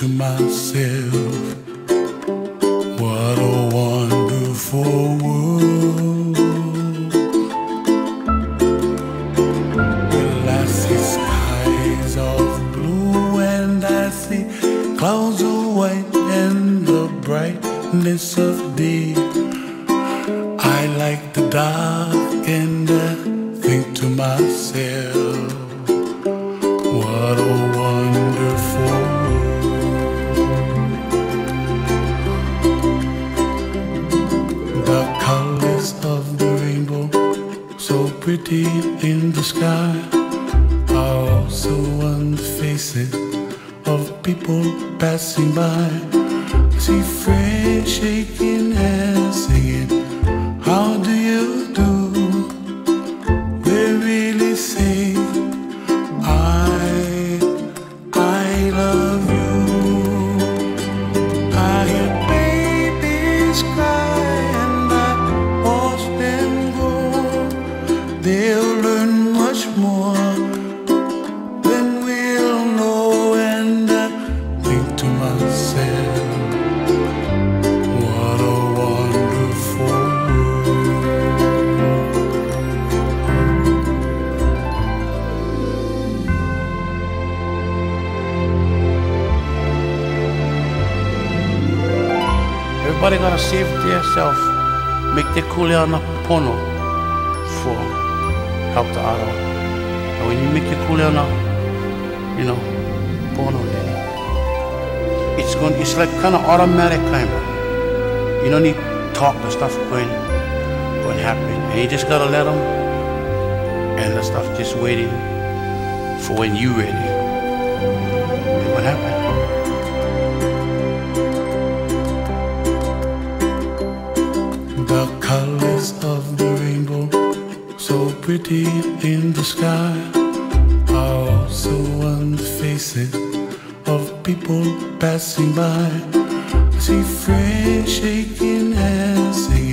to myself, what a wonderful world. Well, I see skies of blue and I see clouds of white and the brightness of day. I like the dark and I think to myself, what a wonderful world. The colors of the rainbow, so pretty in the sky, are also on the faces of people passing by. I see friends shaking hands, singing, how do you do? They really say, I love you. I hear babies cry and I watch them grow. They'll learn much more than we'll know. And I think to myself, what a wonderful world. Everybody gotta save themselves, make the kuleana pono for help the other. And when you make your kuleana, pono, then it's like kind of automatic kind of. You don't need talk the stuff going happen, and you just gotta let them, and the stuff just waiting for when you ready. And what happened? The colors of the rainbow, so pretty in the sky, are also on the faces of people passing by. I see friends shaking hands, singing,